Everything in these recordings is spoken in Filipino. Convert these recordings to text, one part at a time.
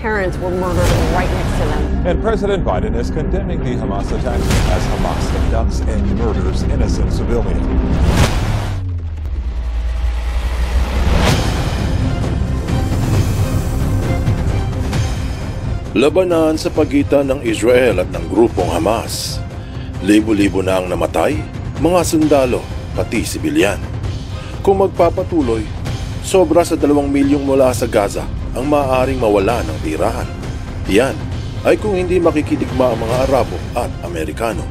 parents were murdered right next to them. And President Biden is condemning the Hamas attacks as Hamas abducts and murders innocent civilians. Labanan sa pagitan ng Israel at ng grupong Hamas. Libo-libo na ang namatay, mga sundalo, pati sibilyan. Kung magpapatuloy, sobra sa 2 milyong mula sa Gaza ang maaaring mawala ng tirahan. Yan ay kung hindi makikidigma ang mga Arabo at Amerikano.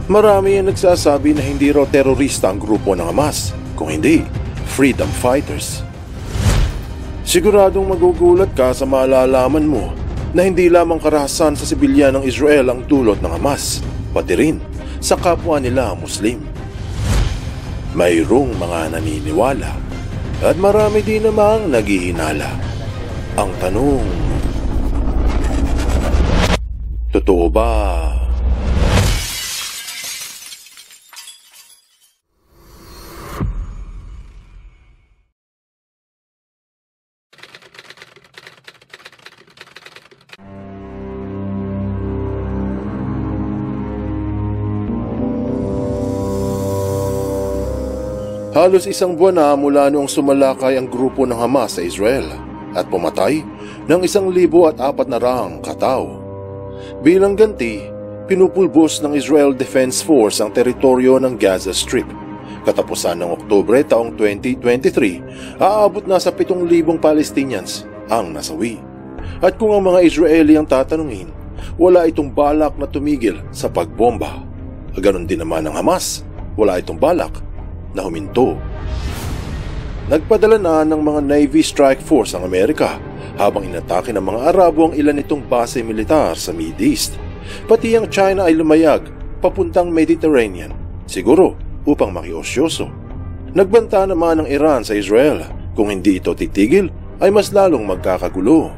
Marami ang nagsasabi na hindi raw terorista ang grupo ng Hamas, kung hindi, freedom fighters. Siguradong magugulat ka sa malalaman mo na hindi lamang karahasan sa sibilyan ng Israel ang dulot ng Hamas, pati rin sa kapwa nila Muslim. Mayroong mga naniniwala at marami din namang naghihinala. Ang tanong, totoo ba? Halos 1 buwan na mula noong sumalakay ang grupo ng Hamas sa Israel at pumatay ng 1,400 katao. Bilang ganti, pinupulbos ng Israel Defense Force ang teritoryo ng Gaza Strip. Katapusan ng Oktubre taong 2023, aabot na sa 7,000 Palestinians ang nasawi. At kung ang mga Israeli ang tatanungin, wala itong balak na tumigil sa pagbomba. Ganon din naman ang Hamas, wala itong balak na huminto. Nagpadala na ng mga Navy Strike Force ang Amerika habang inatake ng mga Arabo ang ilan nitong base militar sa Mideast. Pati ang China ay lumayag papuntang Mediterranean, siguro upang makiosyoso. Nagbanta naman ang Iran sa Israel, kung hindi ito titigil ay mas lalong magkakagulo.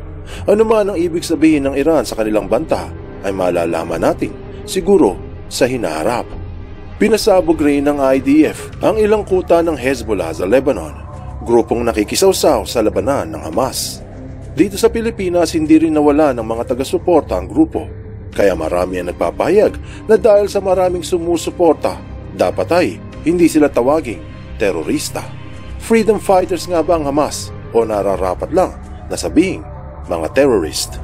Ano man ang ibig sabihin ng Iran sa kanilang banta ay malalaman natin siguro sa hinaharap. Pinasabog rin ng IDF ang ilang kuta ng Hezbollah sa Lebanon, grupong nakikisawsaw sa labanan ng Hamas. Dito sa Pilipinas, hindi rin nawala ng mga taga-suporta ang grupo, kaya marami ang nagpapahayag na dahil sa maraming sumusuporta, dapat ay hindi sila tawaging terorista. Freedom fighters nga ba ang Hamas o nararapat lang na sabihing mga terrorist?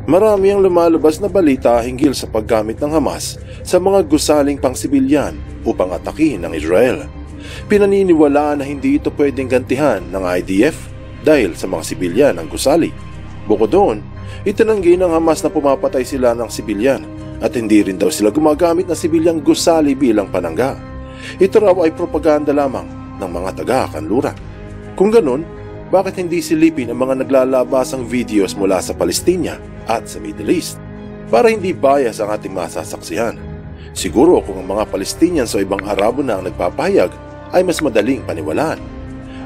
Marami ang lumalabas na balita hinggil sa paggamit ng Hamas sa mga gusaling pangsibilyan upang atakin ng Israel. Pinaniniwalaan na hindi ito pwedeng gantihan ng IDF dahil sa mga sibilyan ang gusali. Bukod doon, itinanggi ng Hamas na pumapatay sila ng sibilyan at hindi rin daw sila gumagamit ng sibilyang gusali bilang panangga. Ito raw ay propaganda lamang ng mga taga-kanluran. Kung ganun, bakit hindi silipin ang mga naglalabasang videos mula sa Palestina at sa Middle East para hindi bias ang ating masasaksihan? Siguro kung ang mga Palestinians o ibang Arabo na ang nagpapahayag ay mas madaling paniwalaan.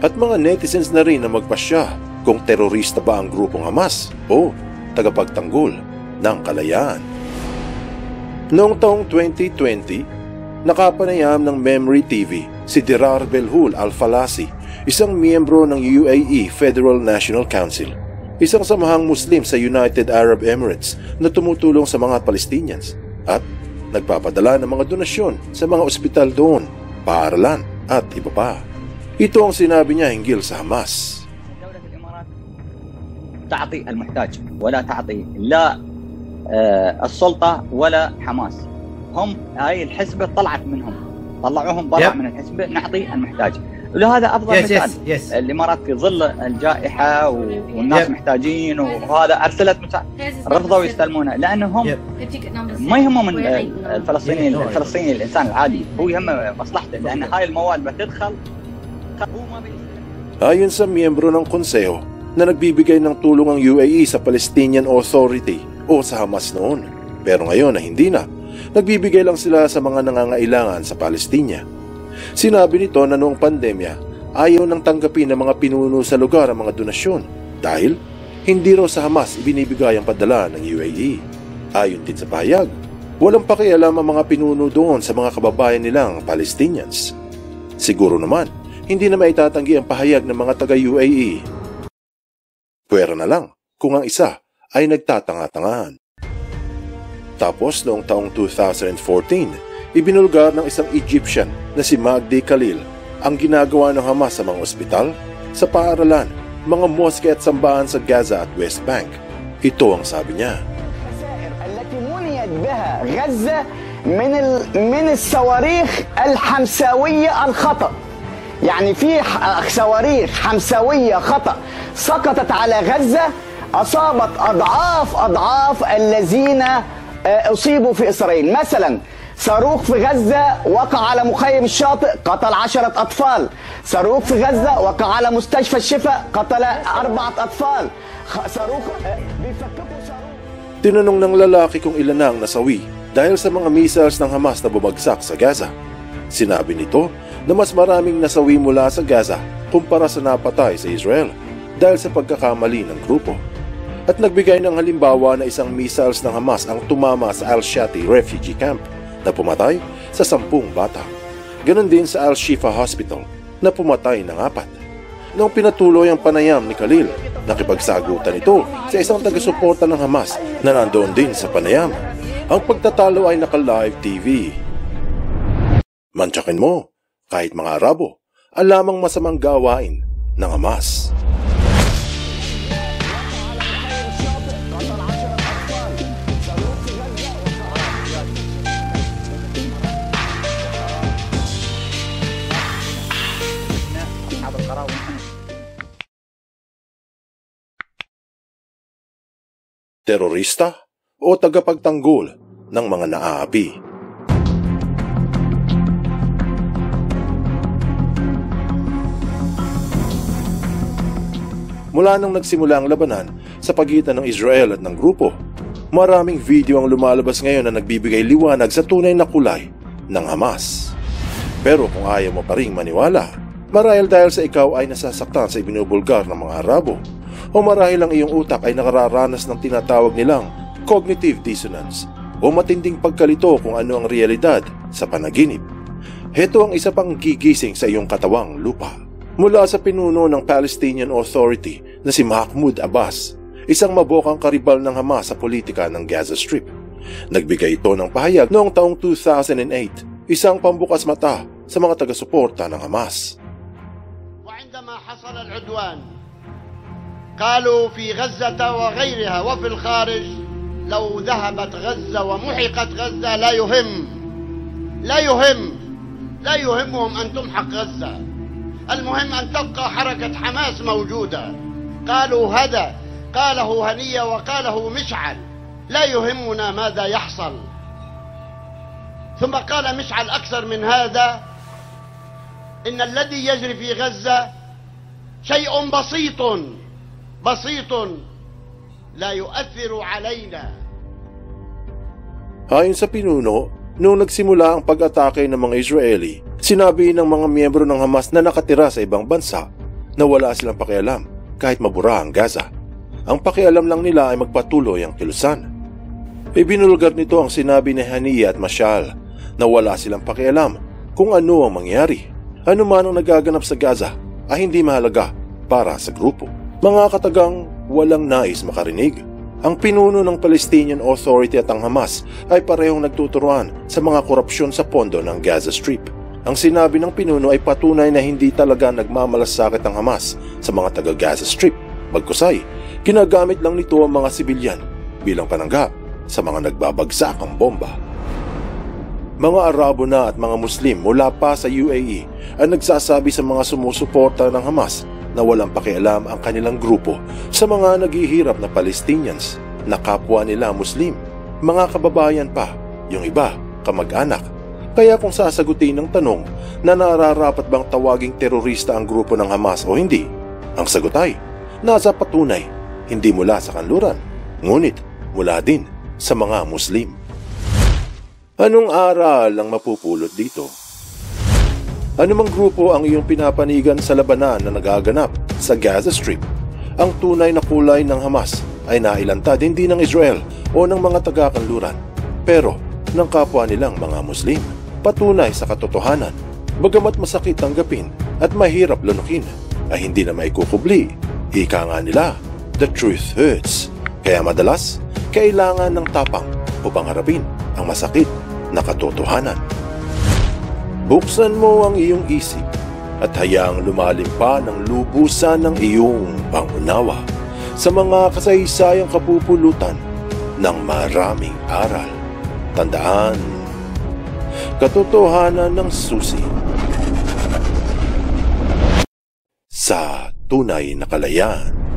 At mga netizens na rin na magpasya kung terorista ba ang grupong Hamas o tagapagtanggol ng kalayaan. Noong taong 2020, nakapanayam ng Memory TV si Dirar Belhul Al-Falasi, isang miyembro ng UAE Federal National Council, isang samahang Muslim sa United Arab Emirates na tumutulong sa mga Palestinians at nagpapadala ng mga donasyon sa mga ospital doon, paaralan at iba pa. Ito ang sinabi niya hinggil sa Hamas. تعطي المحتاج ولا تعطي لا السلطة ولا حماس. هم هاي الحسبة طلعت منهم، طلعوهم برا من الحسبة، نعطي المحتاج. ولهذا أفضل مثال الإمارات في ظل الجائحة والناس محتاجين، وهذا أرسلت رفضوا يستلمونه لأنهم ما يهمهم من الفلسطيني الإنسان العادي، هو يهمه مصلحته لأن هاي المواد بتدخل هو ما بيستلم. Ayon sa miyembro ng konseho na nagbibigay ng tulong ang UAE sa Palestinian Authority o sa Hamas noon, pero ngayon na hindi na, nagbibigay lang sila sa mga nangangailangan sa Palestina. Sinabi nito na noong pandemya, ayaw nang tanggapin ng mga pinuno sa lugar ang mga donasyon dahil hindi raw sa Hamas ibinibigay ang padala ng UAE. Ayon din sa pahayag, walang pakialam ang mga pinuno doon sa mga kababayan nilang Palestinians. Siguro naman, hindi na maitatanggi ang pahayag ng mga taga-UAE. Pwera na lang kung ang isa ay nagtatanga-tangahan. Tapos noong taong 2014, ibinulgar ng isang Egyptian na si Magdi Khalil ang ginagawa ng Hamas sa mga ospital, sa paaralan, mga moske at sambahan sa Gaza at West Bank. Ito ang sabi niya. التي منيت بها غزة من الصواريخ الحمساوية الخطأ. يعني في صواريخ حمساوية خطأ سقطت على غزة أصابت أضعاف الذين أصيبوا في إسرائيل. مثلا صاروخ في غزة وقع على مخيم الشاطئ قتل 10 أطفال. صاروخ في غزة وقع على مستشفى الشفاء قتل 4 أطفال. صاروخ بيفككوا صاروخ. Tinanong ng lalaki kung ilan na ang nasawi dahil sa mga missiles ng Hamas na bumagsak sa Gaza. Sinabi nito na mas maraming nasawi mula sa Gaza kumpara sa napatay sa Israel dahil sa pagkakamali ng grupo. At nagbigay ng halimbawa na isang missiles ng Hamas ang tumama sa Al-Shati refugee camp na pumatay sa 10 bata. Ganon din sa Al-Shifa Hospital na pumatay ng 4. Noong pinatuloy ang panayam ni Khalil, nakipagsagutan ito sa isang taga-suporta ng Hamas na nandoon din sa panayam. Ang pagtatalo ay naka-live TV. Mantsakin mo, kahit mga Arabo, alamang masamang gawain ng Hamas. Terorista o tagapagtanggol ng mga naaapi. Mula nang nagsimula ang labanan sa pagitan ng Israel at ng grupo, maraming video ang lumalabas ngayon na nagbibigay liwanag sa tunay na kulay ng Hamas. Pero kung ayaw mo pa ring maniwala, marahil dahil sa ikaw ay nasasaktan sa ibinubulgar ng mga Arabo, o marahil ang iyong utak ay nakararanas ng tinatawag nilang cognitive dissonance o matinding pagkalito kung ano ang realidad sa panaginip. Heto ang isa pang gigising sa iyong katawang lupa. Mula sa pinuno ng Palestinian Authority na si Mahmoud Abbas, isang mabokang karibal ng Hamas sa politika ng Gaza Strip. Nagbigay ito ng pahayag noong taong 2008, isang pambukas mata sa mga taga-suporta ng Hamas. وعندما حصل العدوان قالوا في غزة وغيرها وفي الخارج لو ذهبت غزة ومحقت غزة لا يهمهم أن تمحق غزة، المهم أن تبقى حركة حماس موجودة. قالوا هذا قاله هنية وقاله مشعل، لا يهمنا ماذا يحصل. ثم قال مشعل أكثر من هذا، إن الذي يجري في غزة شيء بسيط لا يؤثر علينا. Ayon sa pinuno, noong nagsimula ang pag-atake ng mga Israeli, sinabi ng mga miyembro ng Hamas na nakatira sa ibang bansa na wala silang pakialam kahit mabura ang Gaza. Ang pakialam lang nila ay magpatuloy ang kilusan. Ibinulgar nito ang sinabi ni Haniya at Mashal na wala silang pakialam kung ano ang mangyari. Ano man ang nagaganap sa Gaza ay hindi mahalaga para sa grupo. Mga katagang walang nais makarinig. Ang pinuno ng Palestinian Authority at ang Hamas ay parehong nagtuturuan sa mga korupsyon sa pondo ng Gaza Strip. Ang sinabi ng pinuno ay patunay na hindi talaga nagmamalasakit ang Hamas sa mga taga-Gaza Strip. Bagkusay, ginagamit lang nito ang mga sibilyan bilang panangga sa mga nagbabagsakang bomba. Mga Arabo na at mga Muslim mula pa sa UAE ang nagsasabi sa mga sumusuporta ng Hamas na walang pakialam ang kanilang grupo sa mga naghihirap na Palestinians na kapwa nila Muslim, mga kababayan pa, yung iba, kamag-anak. Kaya kung sasagutin ng tanong na nararapat bang tawaging terorista ang grupo ng Hamas o hindi, ang sagot ay nasa patunay, hindi mula sa kanluran, ngunit mula din sa mga Muslim. Anong aral ang mapupulot dito? Anumang grupo ang iyong pinapanigan sa labanan na nagaganap sa Gaza Strip, ang tunay na kulay ng Hamas ay nailantad hindi ng Israel o ng mga taga-kanluran, pero ng kapwa nilang mga Muslim. Patunay sa katotohanan, bagamat masakit tanggapin at mahirap lunukin, ay hindi na maikukubli. Ika nga nila, The truth hurts. Kaya madalas, kailangan ng tapang upang harapin ang masakit na katotohanan. Buksan mo ang iyong isip at hayaang lumalim pa ng lubusan ng iyong pangunawa sa mga kasaysayang kapupulutan ng maraming aral. Tandaan, katotohanan ng susi sa tunay na kalayaan.